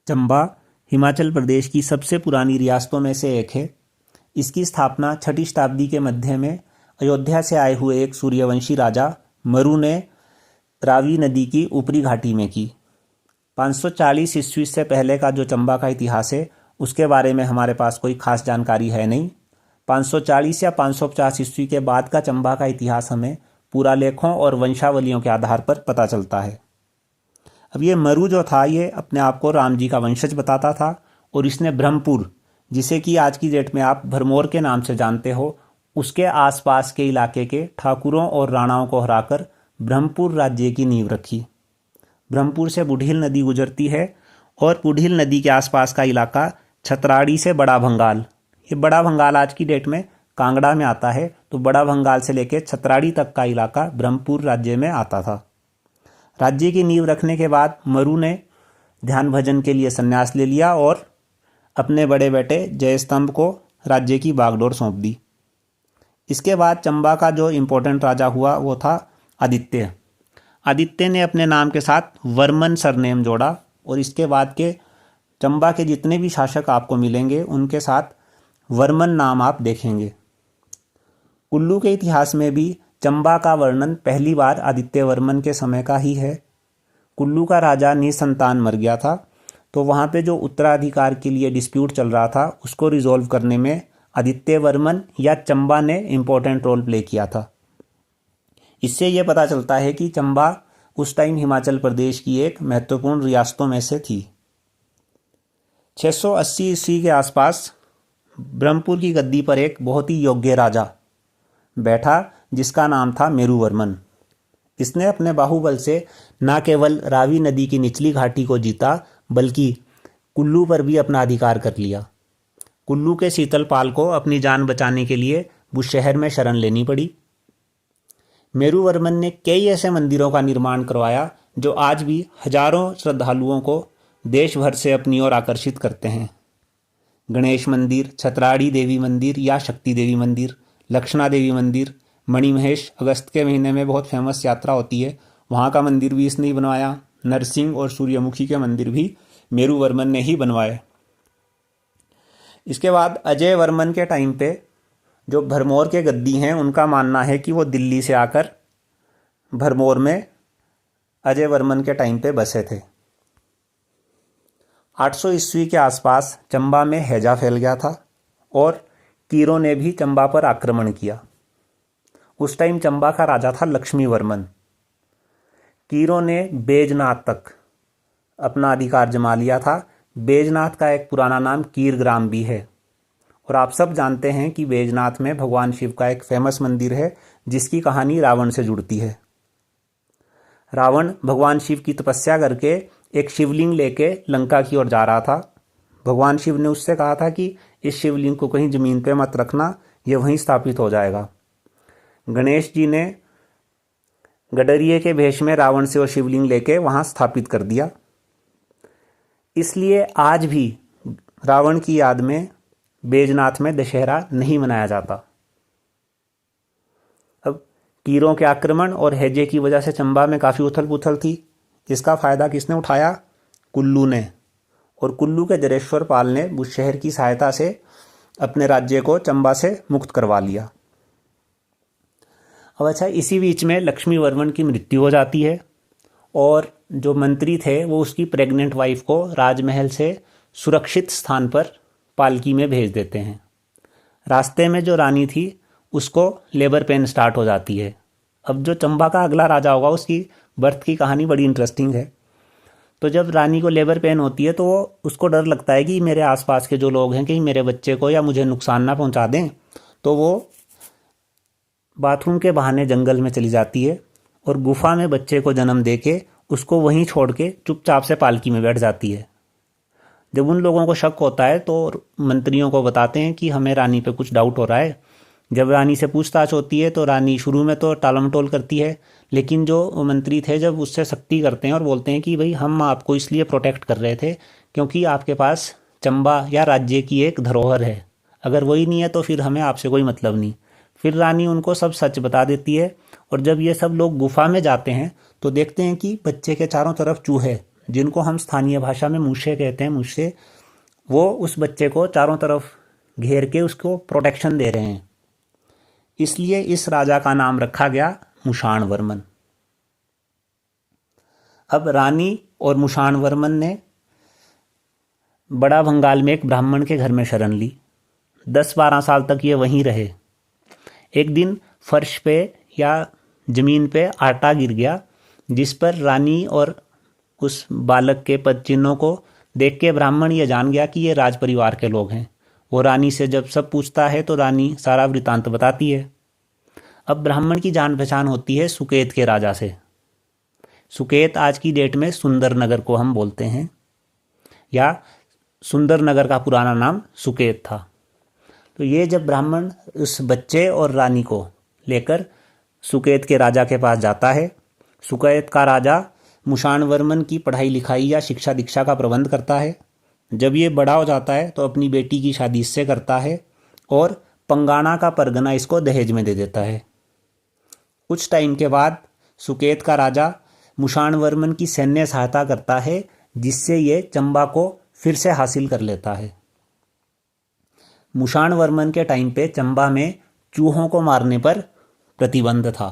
चंबा हिमाचल प्रदेश की सबसे पुरानी रियासतों में से एक है। इसकी स्थापना 6ठी शताब्दी के मध्य में अयोध्या से आए हुए एक सूर्यवंशी राजा मरु ने रावी नदी की ऊपरी घाटी में की। 540 ईस्वी से पहले का जो चंबा का इतिहास है उसके बारे में हमारे पास कोई खास जानकारी है नहीं। 540 या 550 ईस्वी के बाद का चंबा का इतिहास हमें पुरालेखों और वंशावलियों के आधार पर पता चलता है। अब ये मरु जो था ये अपने आप को राम जी का वंशज बताता था और इसने ब्रह्मपुर, जिसे कि आज की डेट में आप भरमौर के नाम से जानते हो, उसके आसपास के इलाके के ठाकुरों और राणाओं को हराकर ब्रह्मपुर राज्य की नींव रखी। ब्रह्मपुर से बुढ़ील नदी गुजरती है और बुढ़ील नदी के आसपास का इलाका छतराड़ी से बड़ा भंगाल, ये बड़ा भंगाल आज की डेट में कांगड़ा में आता है, तो बड़ा भंगाल से लेकर छतराड़ी तक का इलाका ब्रह्मपुर राज्य में आता था। राज्य की नींव रखने के बाद मरु ने ध्यान भजन के लिए संन्यास ले लिया और अपने बड़े बेटे जयस्तंभ को राज्य की बागडोर सौंप दी। इसके बाद चंबा का जो इम्पोर्टेंट राजा हुआ वो था आदित्य। आदित्य ने अपने नाम के साथ वर्मन सरनेम जोड़ा और इसके बाद के चंबा के जितने भी शासक आपको मिलेंगे उनके साथ वर्मन नाम आप देखेंगे। कुल्लू के इतिहास में भी चंबा का वर्णन पहली बार आदित्य वर्मन के समय का ही है। कुल्लू का राजा निसंतान मर गया था, तो वहाँ पे जो उत्तराधिकार के लिए डिस्प्यूट चल रहा था उसको रिजॉल्व करने में आदित्य वर्मन या चंबा ने इम्पोर्टेंट रोल प्ले किया था। इससे ये पता चलता है कि चंबा उस टाइम हिमाचल प्रदेश की एक महत्वपूर्ण रियासतों में से थी। 680 ईस्वी के आसपास ब्रह्मपुर की गद्दी पर एक बहुत ही योग्य राजा बैठा जिसका नाम था मेरुवर्मन। इसने अपने बाहुबल से न केवल रावी नदी की निचली घाटी को जीता बल्कि कुल्लू पर भी अपना अधिकार कर लिया। कुल्लू के शीतलपाल को अपनी जान बचाने के लिए बुशहर में शरण लेनी पड़ी। मेरुवर्मन ने कई ऐसे मंदिरों का निर्माण करवाया जो आज भी हजारों श्रद्धालुओं को देश भर से अपनी ओर आकर्षित करते हैं। गणेश मंदिर, छतराड़ी देवी मंदिर या शक्ति देवी मंदिर, लक्षणा देवी मंदिर, मणिमहेश अगस्त के महीने में बहुत फेमस यात्रा होती है, वहाँ का मंदिर भी इसने ही बनवाया। नरसिंह और सूर्यमुखी के मंदिर भी मेरुवर्मन ने ही बनवाए। इसके बाद अजय वर्मन के टाइम पे जो भरमौर के गद्दी हैं उनका मानना है कि वो दिल्ली से आकर भरमौर में अजय वर्मन के टाइम पे बसे थे। 800 ईस्वी के आसपास चंबा में हैजा फैल गया था और कीरों ने भी चंबा पर आक्रमण किया। उस टाइम चंबा का राजा था लक्ष्मी वर्मन। कीरों ने बैजनाथ तक अपना अधिकार जमा लिया था। बैजनाथ का एक पुराना नाम कीरग्राम भी है और आप सब जानते हैं कि बैजनाथ में भगवान शिव का एक फेमस मंदिर है जिसकी कहानी रावण से जुड़ती है। रावण भगवान शिव की तपस्या करके एक शिवलिंग लेके लंका की ओर जा रहा था। भगवान शिव ने उससे कहा था कि इस शिवलिंग को कहीं ज़मीन पे मत रखना, ये वहीं स्थापित हो जाएगा। गणेश जी ने गडरिये के भेष में रावण से वो शिवलिंग लेके वहाँ स्थापित कर दिया। इसलिए आज भी रावण की याद में बैजनाथ में दशहरा नहीं मनाया जाता। अब कीरों के आक्रमण और हैजे की वजह से चंबा में काफ़ी उथल पुथल थी। इसका फ़ायदा किसने उठाया? कुल्लू ने। और कुल्लू के जरेश्वर पाल ने बुशहर की सहायता से अपने राज्य को चंबा से मुक्त करवा लिया। अब अच्छा, इसी बीच में लक्ष्मी वर्मन की मृत्यु हो जाती है और जो मंत्री थे वो उसकी प्रेग्नेंट वाइफ को राजमहल से सुरक्षित स्थान पर पालकी में भेज देते हैं। रास्ते में जो रानी थी उसको लेबर पेन स्टार्ट हो जाती है। अब जो चंबा का अगला राजा होगा उसकी बर्थ की कहानी बड़ी इंटरेस्टिंग है। तो जब रानी को लेबर पेन होती है तो वो उसको डर लगता है कि मेरे आसपास के जो लोग हैं कहीं मेरे बच्चे को या मुझे नुकसान ना पहुंचा दें, तो वो बाथरूम के बहाने जंगल में चली जाती है और गुफा में बच्चे को जन्म देके उसको वहीं छोड़ के चुपचाप से पालकी में बैठ जाती है। जब उन लोगों को शक होता है तो मंत्रियों को बताते हैं कि हमें रानी पे कुछ डाउट हो रहा है। जब रानी से पूछताछ होती है तो रानी शुरू में तो टालमटोल करती है, लेकिन जो मंत्री थे जब उससे सख्ती करते हैं और बोलते हैं कि भाई हम आपको इसलिए प्रोटेक्ट कर रहे थे क्योंकि आपके पास चंबा या राज्य की एक धरोहर है, अगर वही नहीं है तो फिर हमें आपसे कोई मतलब नहीं। फिर रानी उनको सब सच बता देती है और जब ये सब लोग गुफा में जाते हैं तो देखते हैं कि बच्चे के चारों तरफ चूहे जिनको हम स्थानीय भाषा में मूसे कहते हैं, मूसे, वो उस बच्चे को चारों तरफ घेर के उसको प्रोटेक्शन दे रहे हैं। इसलिए इस राजा का नाम रखा गया मुषाणवर्मन। अब रानी और मुषाणवर्मन ने बड़ा बंगाल में एक ब्राह्मण के घर में शरण ली। 10-12 साल तक ये वहीं रहे। एक दिन फर्श पे या ज़मीन पे आटा गिर गया, जिस पर रानी और उस बालक के पदचिन्हों को देख के ब्राह्मण ये जान गया कि ये राज परिवार के लोग हैं। वो रानी से जब सब पूछता है तो रानी सारा वृतांत बताती है। अब ब्राह्मण की जान पहचान होती है सुकेत के राजा से। सुकेत आज की डेट में सुंदरनगर को हम बोलते हैं, या सुंदरनगर का पुराना नाम सुकेत था। तो ये जब ब्राह्मण उस बच्चे और रानी को लेकर सुकेत के राजा के पास जाता है, सुकेत का राजा मुषाणवर्मन की पढ़ाई लिखाई या शिक्षा दीक्षा का प्रबंध करता है। जब ये बड़ा हो जाता है तो अपनी बेटी की शादी इससे करता है और पंगाणा का परगना इसको दहेज में दे देता है। कुछ टाइम के बाद सुकेत का राजा मुषाणवर्मन की सैन्य सहायता करता है, जिससे ये चंबा को फिर से हासिल कर लेता है। मुषाणवर्मन के टाइम पे चंबा में चूहों को मारने पर प्रतिबंध था।